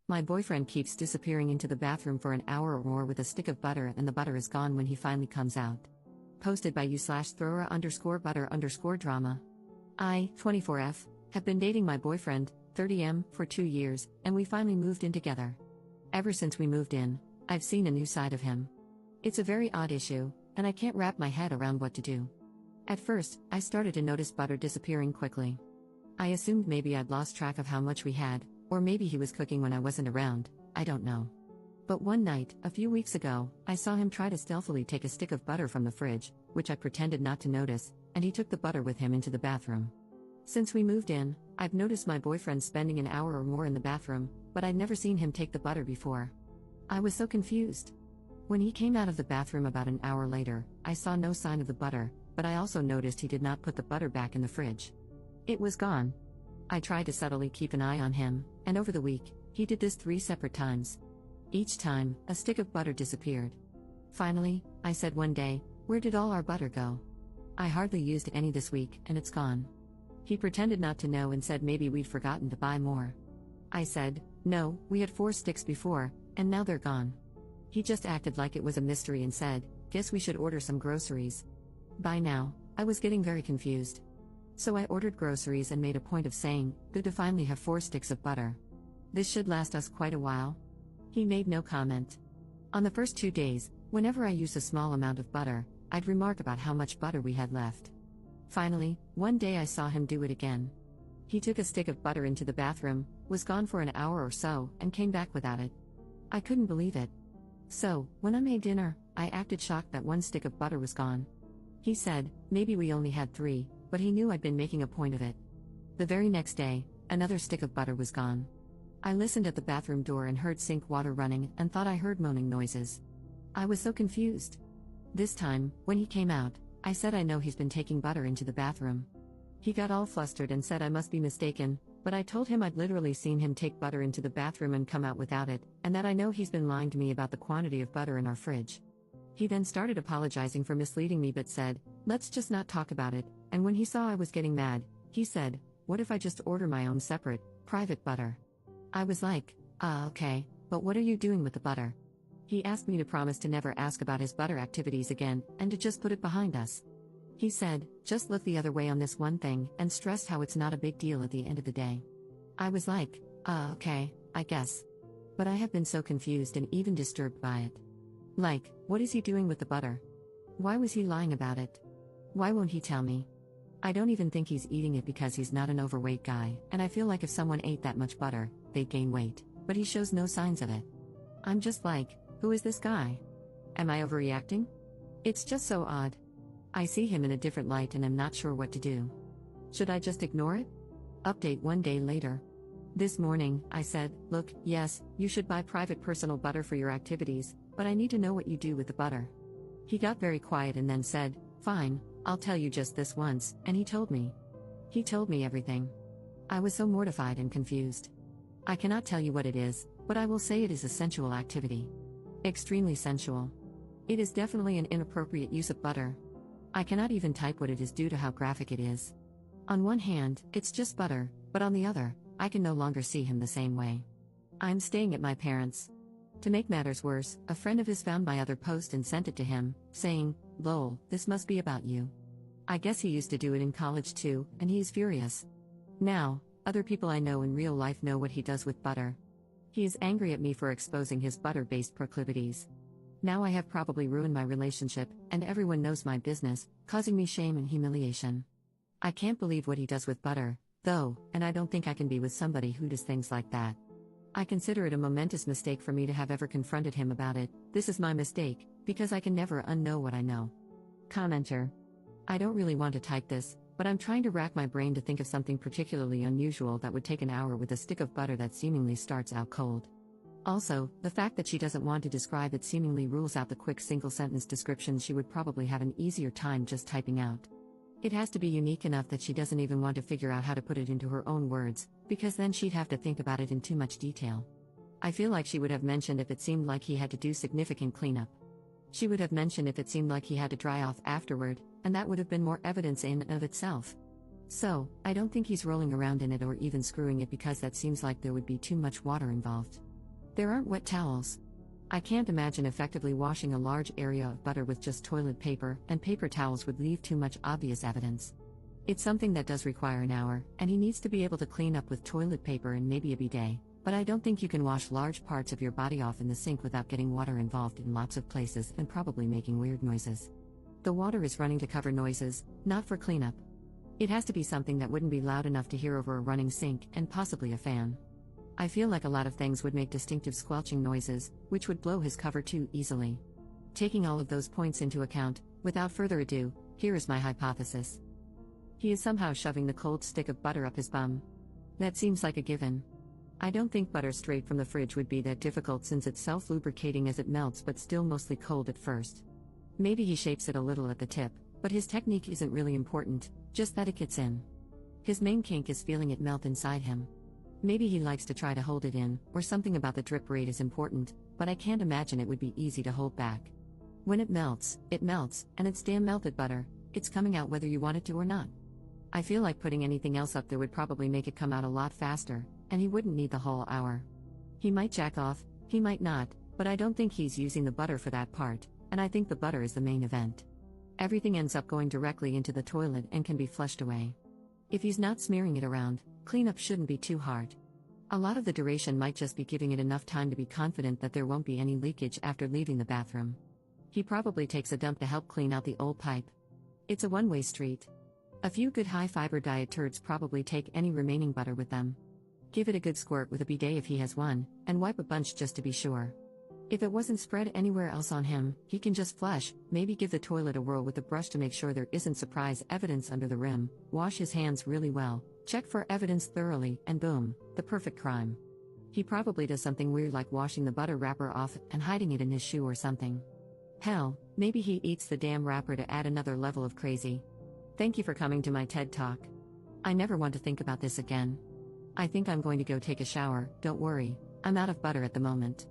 My boyfriend keeps disappearing into the bathroom for an hour or more with a stick of butter, and the butter is gone when he finally comes out. Posted by u/thrower_butter_drama. I, 24F, have been dating my boyfriend, 30M, for 2 years, and we finally moved in together. Ever since we moved in, I've seen a new side of him. It's a very odd issue, and I can't wrap my head around what to do. At first, I started to notice butter disappearing quickly. I assumed maybe I'd lost track of how much we had, or maybe he was cooking when I wasn't around, I don't know. But one night, a few weeks ago, I saw him try to stealthily take a stick of butter from the fridge, which I pretended not to notice, and he took the butter with him into the bathroom. Since we moved in, I've noticed my boyfriend spending an hour or more in the bathroom, but I'd never seen him take the butter before. I was so confused. When he came out of the bathroom about an hour later, I saw no sign of the butter, but I also noticed he did not put the butter back in the fridge. It was gone. I tried to subtly keep an eye on him, and over the week, he did this 3 separate times. Each time, a stick of butter disappeared. Finally, I said one day, "Where did all our butter go? I hardly used any this week, and it's gone." He pretended not to know and said maybe we'd forgotten to buy more. I said, "No, we had 4 sticks before, and now they're gone." He just acted like it was a mystery and said, "Guess we should order some groceries." By now, I was getting very confused. So I ordered groceries and made a point of saying, "Good to finally have 4 sticks of butter. This should last us quite a while." He made no comment. On the first 2 days, whenever I used a small amount of butter, I'd remark about how much butter we had left. Finally, one day I saw him do it again. He took a stick of butter into the bathroom, was gone for an hour or so, and came back without it. I couldn't believe it. So, when I made dinner, I acted shocked that 1 stick of butter was gone. He said, maybe we only had 3, but he knew I'd been making a point of it. The very next day, another stick of butter was gone. I listened at the bathroom door and heard sink water running and thought I heard moaning noises. I was so confused. This time, when he came out, I said I know he's been taking butter into the bathroom. He got all flustered and said I must be mistaken, but I told him I'd literally seen him take butter into the bathroom and come out without it, and that I know he's been lying to me about the quantity of butter in our fridge. He then started apologizing for misleading me but said, "Let's just not talk about it," and when he saw I was getting mad, he said, "What if I just order my own separate, private butter?" I was like, okay, but what are you doing with the butter?" He asked me to promise to never ask about his butter activities again, and to just put it behind us. He said, "Just look the other way on this one thing," and stressed how it's not a big deal at the end of the day. I was like, okay, I guess. But I have been so confused and even disturbed by it. Like, what is he doing with the butter? Why was he lying about it? Why won't he tell me? I don't even think he's eating it because he's not an overweight guy, and I feel like if someone ate that much butter, they'd gain weight, but he shows no signs of it. I'm just like, who is this guy? Am I overreacting? It's just so odd. I see him in a different light and am not sure what to do. Should I just ignore it? Update 1 day later. This morning, I said, "Look, yes, you should buy private personal butter for your activities, but I need to know what you do with the butter." He got very quiet and then said, "Fine, I'll tell you just this once," and he told me. He told me everything. I was so mortified and confused. I cannot tell you what it is, but I will say it is a sensual activity. Extremely sensual. It is definitely an inappropriate use of butter. I cannot even type what it is due to how graphic it is. On one hand, it's just butter, but on the other, I can no longer see him the same way. I'm staying at my parents'. To make matters worse, a friend of his found my other post and sent it to him, saying, "Lol, this must be about you." I guess he used to do it in college too, and he is furious. Now, other people I know in real life know what he does with butter. He is angry at me for exposing his butter-based proclivities. Now I have probably ruined my relationship, and everyone knows my business, causing me shame and humiliation. I can't believe what he does with butter, though, and I don't think I can be with somebody who does things like that. I consider it a momentous mistake for me to have ever confronted him about it. This is my mistake, because I can never unknow what I know. Commenter. I don't really want to type this, but I'm trying to rack my brain to think of something particularly unusual that would take an hour with a stick of butter that seemingly starts out cold. Also, the fact that she doesn't want to describe it seemingly rules out the quick single-sentence description she would probably have an easier time just typing out. It has to be unique enough that she doesn't even want to figure out how to put it into her own words, because then she'd have to think about it in too much detail. I feel like she would have mentioned if it seemed like he had to do significant cleanup. She would have mentioned if it seemed like he had to dry off afterward, and that would have been more evidence in and of itself. So, I don't think he's rolling around in it or even screwing it because that seems like there would be too much water involved. There aren't wet towels. I can't imagine effectively washing a large area of butter with just toilet paper, and paper towels would leave too much obvious evidence. It's something that does require an hour, and he needs to be able to clean up with toilet paper and maybe a bidet, but I don't think you can wash large parts of your body off in the sink without getting water involved in lots of places and probably making weird noises. The water is running to cover noises, not for cleanup. It has to be something that wouldn't be loud enough to hear over a running sink and possibly a fan. I feel like a lot of things would make distinctive squelching noises, which would blow his cover too easily. Taking all of those points into account, without further ado, here is my hypothesis. He is somehow shoving the cold stick of butter up his bum. That seems like a given. I don't think butter straight from the fridge would be that difficult since it's self-lubricating as it melts but still mostly cold at first. Maybe he shapes it a little at the tip, but his technique isn't really important, just that it gets in. His main kink is feeling it melt inside him. Maybe he likes to try to hold it in, or something about the drip rate is important, but I can't imagine it would be easy to hold back. When it melts, and it's damn melted butter, it's coming out whether you want it to or not. I feel like putting anything else up there would probably make it come out a lot faster, and he wouldn't need the whole hour. He might jack off, he might not, but I don't think he's using the butter for that part, and I think the butter is the main event. Everything ends up going directly into the toilet and can be flushed away. If he's not smearing it around, cleanup shouldn't be too hard. A lot of the duration might just be giving it enough time to be confident that there won't be any leakage after leaving the bathroom. He probably takes a dump to help clean out the old pipe. It's a one-way street. A few good high-fiber diet turds probably take any remaining butter with them. Give it a good squirt with a bidet if he has one, and wipe a bunch just to be sure. If it wasn't spread anywhere else on him, he can just flush, maybe give the toilet a whirl with a brush to make sure there isn't surprise evidence under the rim, wash his hands really well, check for evidence thoroughly, and boom, the perfect crime. He probably does something weird like washing the butter wrapper off and hiding it in his shoe or something. Hell, maybe he eats the damn wrapper to add another level of crazy. Thank you for coming to my TED Talk. I never want to think about this again. I think I'm going to go take a shower, don't worry, I'm out of butter at the moment.